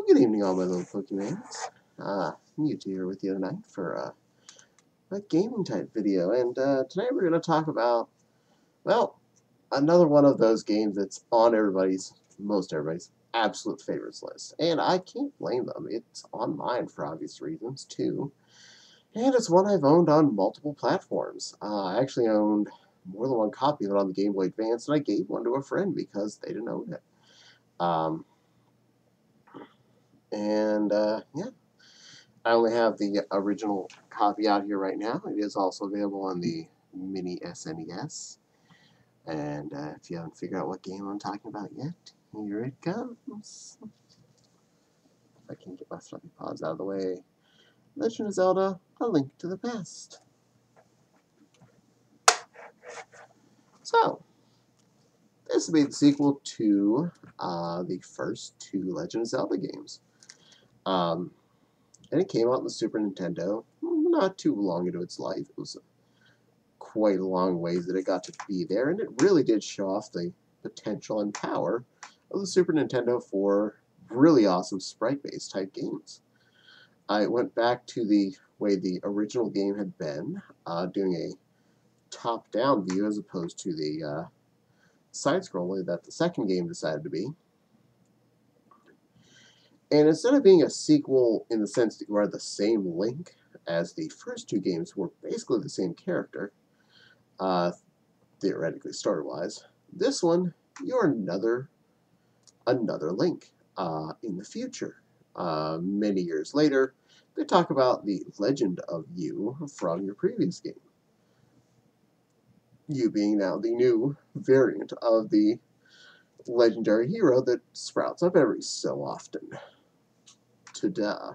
Good evening, all my little Pokemans. Mewtwo here with you tonight for a gaming type video, and tonight we're going to talk about, well, another one of those games that's on most everybody's absolute favorites list, and I can't blame them. It's on mine for obvious reasons too, and it's one I've owned on multiple platforms. I actually owned more than one copy of it on the Game Boy Advance, and I gave one to a friend because they didn't own it. Yeah, I only have the original copy out here right now. It is also available on the mini SNES. And if you haven't figured out what game I'm talking about yet, here it comes. If I can get my fluffy paws out of the way. Legend of Zelda, A Link to the Past. So, this will be the sequel to the first two Legend of Zelda games. And it came out on the Super Nintendo not too long into its life. It was quite a long ways that it got to be there, and it really did show off the potential and power of the Super Nintendo for really awesome sprite-based type games. I went back to the way the original game had been, doing a top-down view as opposed to the side-scroller that the second game decided to be. And instead of being a sequel in the sense that you are the same Link as the first two games were basically the same character, theoretically story-wise, this one, you're another Link in the future. Many years later, they talk about the legend of you from your previous game. You being now the new variant of the legendary hero that sprouts up every so often. Ta-da.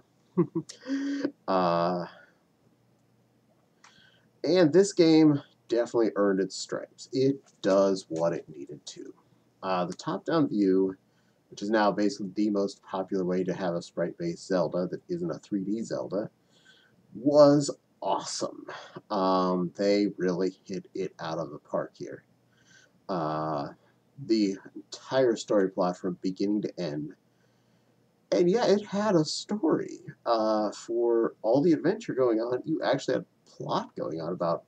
And this game definitely earned its stripes. It does what it needed to. The top-down view, which is now basically the most popular way to have a sprite-based Zelda that isn't a 3D Zelda, was awesome. They really hit it out of the park here. The entire story plot from beginning to end. And yeah, it had a story. For all the adventure going on, you actually had plot going on about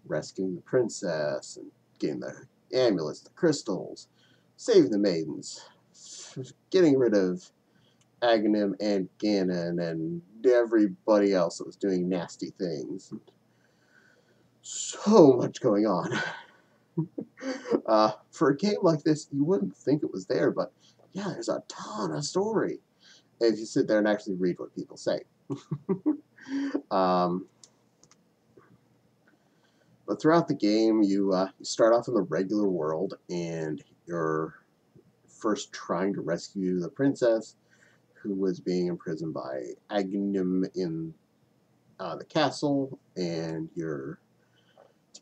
rescuing the princess and getting the amulets, the crystals, saving the maidens, getting rid of Aghanim and Ganon and everybody else that was doing nasty things. So much going on. For a game like this, you wouldn't think it was there, but yeah, there's a ton of story if you sit there and actually read what people say. But throughout the game, you start off in the regular world, and you're first trying to rescue the princess, who was being imprisoned by Aghanim in the castle, and to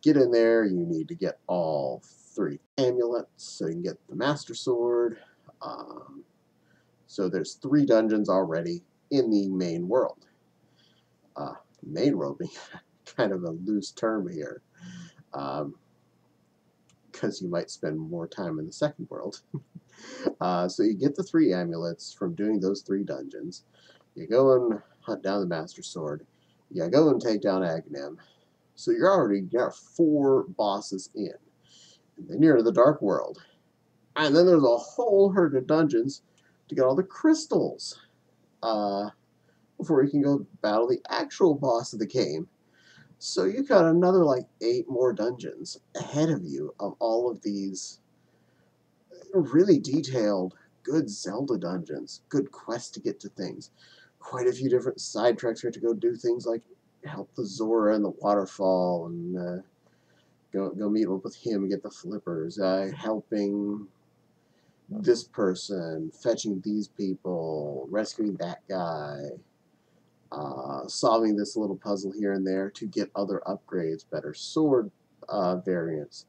get in there, you need to get all 3 amulets, so you can get the Master Sword. So there's 3 dungeons already in the main world. Main world being kind of a loose term here, because you might spend more time in the second world. So you get the 3 amulets from doing those 3 dungeons. You go and hunt down the Master Sword. You go and take down Aghanim. So you're already got 4 bosses in. And then you're in the Dark World. And then there's a whole herd of dungeons to get all the crystals. Before you can go battle the actual boss of the game. So you got another like 8 more dungeons ahead of you of all of these really detailed, good Zelda dungeons, good quests to get to things. Quite a few different side tracks here to go do things like help the Zora in the waterfall and go meet up with him and get the flippers, helping this person, fetching these people, rescuing that guy, solving this little puzzle here and there to get other upgrades, better sword variants.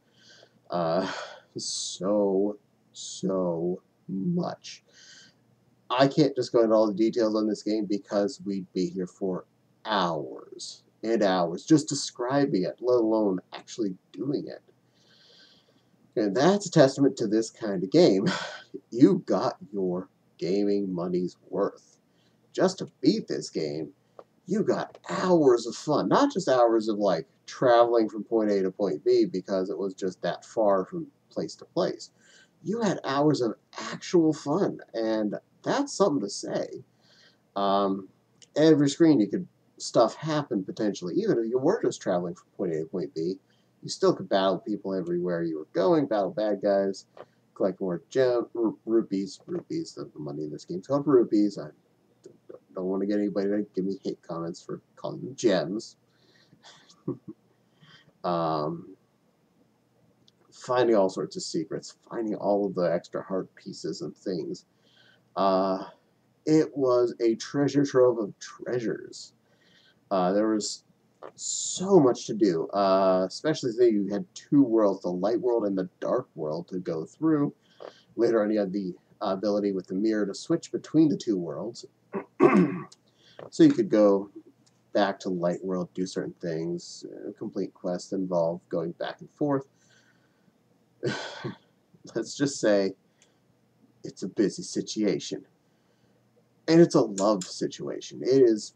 So much. I can't just go into all the details on this game because we'd be here for hours and hours just describing it, let alone actually doing it. And that's a testament to this kind of game. You got your gaming money's worth. Just to beat this game, you got hours of fun. Not just hours of like traveling from point A to point B because it was just that far from place to place. You had hours of actual fun, and that's something to say. Um, every screen you could stuff happen potentially, even if you were just traveling from point A to point B. You still could battle people everywhere you were going, battle bad guys, collect more rupees. Rupees, the money in this game is called rupees. I don't want to get anybody to give me hate comments for calling them gems. um, Finding all sorts of secrets, finding all of the extra heart pieces and things. Uh, it was a treasure trove of treasures. There was so much to do, especially that you had two worlds, the light world and the dark world, to go through. Later on, you had the ability with the mirror to switch between the two worlds. So you could go back to light world, do certain things, complete quests involve going back and forth. Let's just say it's a busy situation. And it's a love situation. It is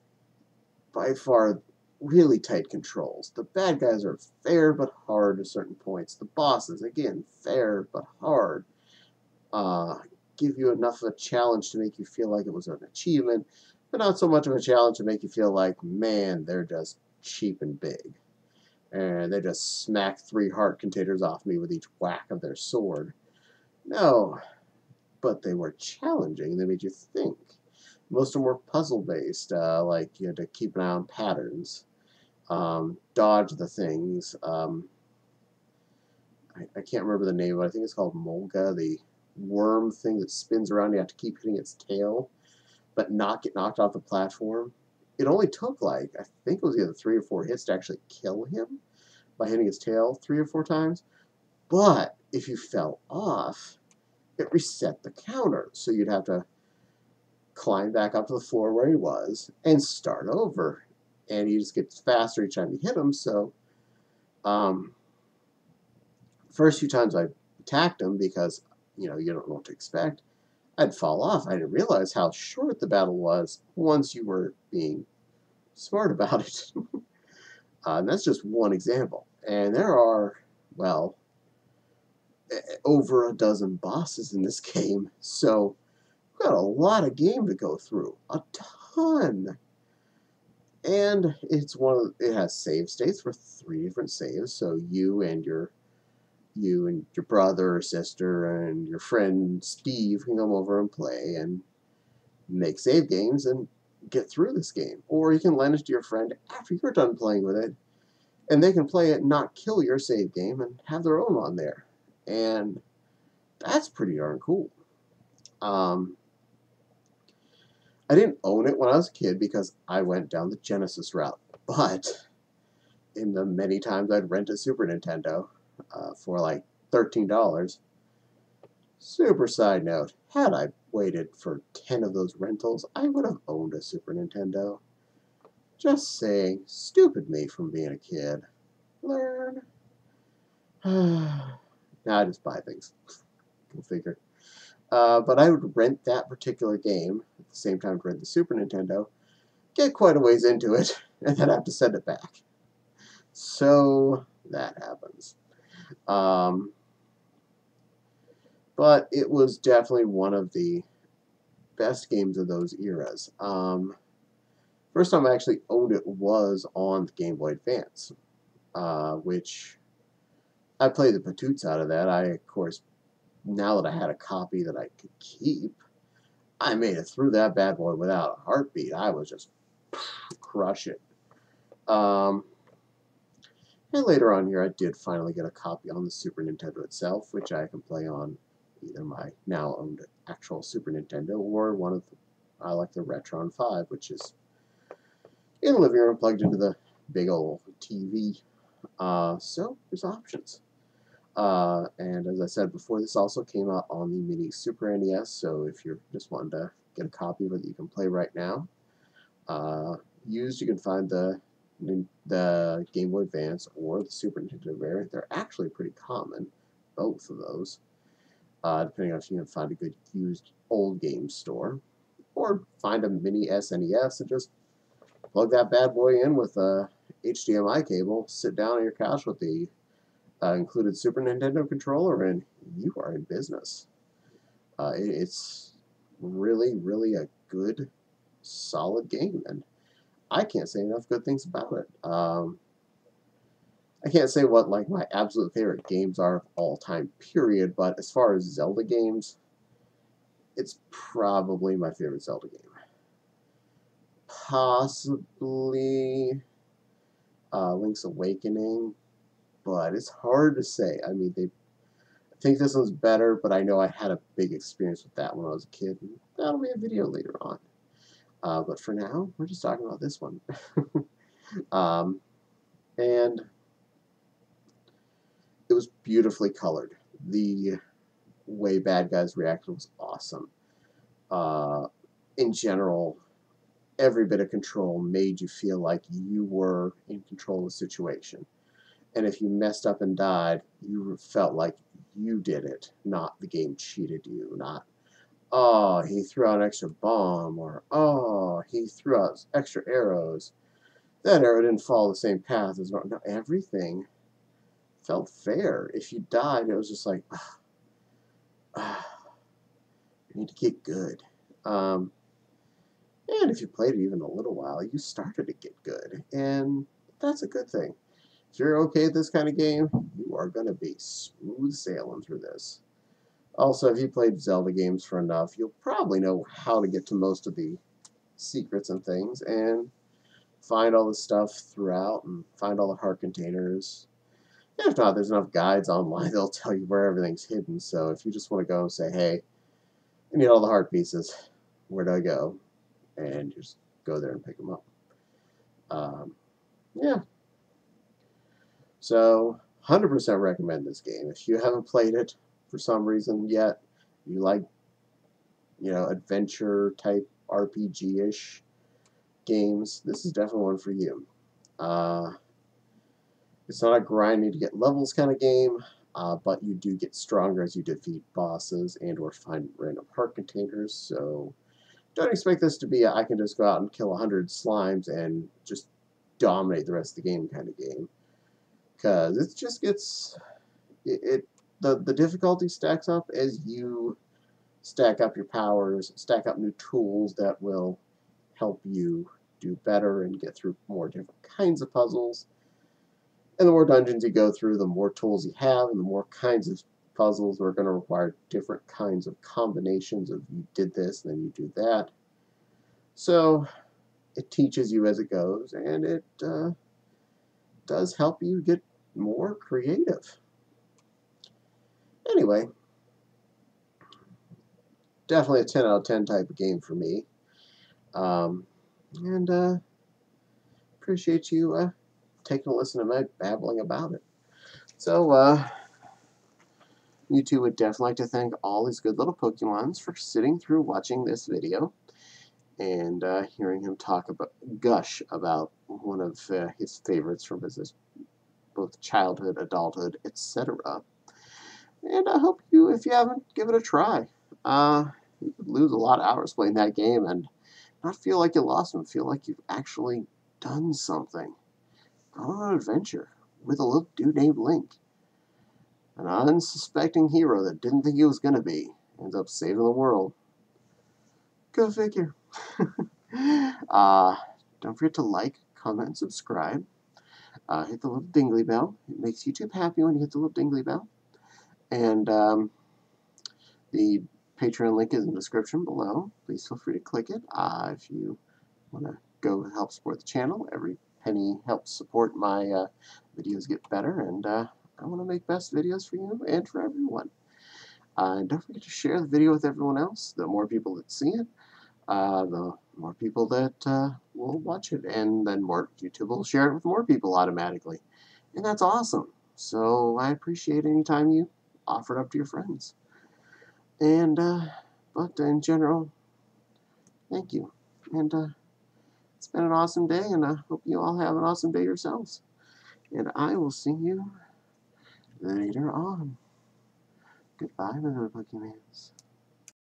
by far really tight controls. The bad guys are fair but hard at certain points. The bosses, again, fair but hard. Give you enough of a challenge to make you feel like it was an achievement, but not so much of a challenge to make you feel like, man, they're just cheap and big. And they just smacked 3 heart containers off me with each whack of their sword. No, but they were challenging. They made you think. Most of them were puzzle-based, like you had to keep an eye on patterns, dodge the things. I can't remember the name of it. I think it's called Molga, the worm thing that spins around. You have to keep hitting its tail, but not get knocked off the platform. It only took, like, I think it was either 3 or 4 hits to actually kill him by hitting his tail 3 or 4 times. But if you fell off, it reset the counter. So you'd have to climb back up to the floor where he was and start over. And he just gets faster each time you hit him. So, first few times I attacked him because, you don't know what to expect, I'd fall off. I didn't realize how short the battle was once you were being smart about it. And that's just one example. And there are, well, over a dozen bosses in this game. So we've got a lot of game to go through. A ton. And it has save states for 3 different saves. So you and your brother or sister and your friend Steve can come over and play and make save games and get through this game. Or you can lend it to your friend after you're done playing with it, and they can play it and not kill your save game and have their own on there. And that's pretty darn cool. I didn't own it when I was a kid because I went down the Genesis route. But in the many times I'd rent a Super Nintendo for like $13, super side note, had I waited for 10 of those rentals, I would have owned a Super Nintendo. Just saying, stupid me from being a kid. Learn. Now I just buy things. Go figure. But I would rent that particular game at the same time to rent the Super Nintendo, get quite a ways into it, and then have to send it back. So that happens. But it was definitely one of the best games of those eras. First time I actually owned it was on the Game Boy Advance, which I played the patoots out of that. I, of course, now that I had a copy that I could keep, I made it through that bad boy without a heartbeat. I was just crushing. And later on here, I did finally get a copy on the Super Nintendo itself, which I can play on either my now owned actual Super Nintendo or one of the, I like the Retron 5, which is in the living room plugged into the big old TV. So there's options. And as I said before, this also came out on the Mini Super NES, so if you're just wanting to get a copy of it that you can play right now, used, you can find the Game Boy Advance or the Super Nintendo variant. They're actually pretty common, both of those. depending on if you can find a good used old game store, or find a mini SNES and just plug that bad boy in with a HDMI cable, sit down on your couch with the included Super Nintendo controller, and you are in business. It's really, really a good, solid game, and I can't say enough good things about it. I can't say what like my absolute favorite games are of all time, period, but as far as Zelda games, it's probably my favorite Zelda game. Possibly Link's Awakening, but it's hard to say. I mean, I think this one's better, but I know I had a big experience with that when I was a kid. And that'll be a video later on. But for now, we're just talking about this one. And it was beautifully colored. The way bad guys reacted was awesome. In general, every bit of control made you feel like you were in control of the situation. And if you messed up and died, you felt like you did it, not the game cheated you. Not, oh, he threw out an extra bomb, or oh, he threw out extra arrows. That arrow didn't follow the same path as no. Everything felt fair. If you died, it was just like, you need to get good. And if you played it even a little while, you started to get good, and that's a good thing. If you're okay at this kind of game, you are going to be smooth sailing through this. Also, if you played Zelda games for enough, you'll probably know how to get to most of the secrets and things, and find all the stuff throughout, and find all the heart containers. And if not, there's enough guides online, they'll tell you where everything's hidden. So if you just want to go and say, hey, I need all the heart pieces, where do I go? And just go there and pick them up. Yeah. So, 100% recommend this game. If you haven't played it for some reason yet, you like, adventure type RPG-ish games, this is definitely one for you. It's not a grinding to get levels kind of game, but you do get stronger as you defeat bosses and or find random heart containers, so don't expect this to be I can just go out and kill 100 slimes and just dominate the rest of the game kind of game. Because it just gets the difficulty stacks up as you stack up your powers, stack up new tools that will help you do better and get through more different kinds of puzzles. And the more dungeons you go through, the more tools you have, and the more kinds of puzzles are going to require different kinds of combinations of you did this and then you do that. So it teaches you as it goes, and it does help you get more creative. Anyway, definitely a 10 out of 10 type of game for me. And appreciate you taking a listen to my babbling about it. So, Mewtwo would definitely like to thank all his good little Pokemons for sitting through watching this video and hearing him gush about one of his favorites from his both childhood, adulthood, etc. And I hope if you haven't, give it a try. You could lose a lot of hours playing that game and not feel like you lost them, feel like you've actually done something. Go on an adventure with a little dude named Link. An unsuspecting hero that didn't think he was going to be. Ends up saving the world. Go figure. Don't forget to like, comment, and subscribe. Hit the little dingly bell. It makes YouTube happy when you hit the little dingly bell. And the Patreon link is in the description below. Please feel free to click it if you want to go help support the channel. Every penny helps support my videos get better, and I want to make best videos for you and for everyone. Don't forget to share the video with everyone else. The more people that see it, the more people that will watch it, and then YouTube will share it with more people automatically. And that's awesome. So I appreciate any time you offer it up to your friends. And, but in general, thank you. And it's been an awesome day, and I hope you all have an awesome day yourselves. And I will see you later on. Goodbye, my little Pokemans.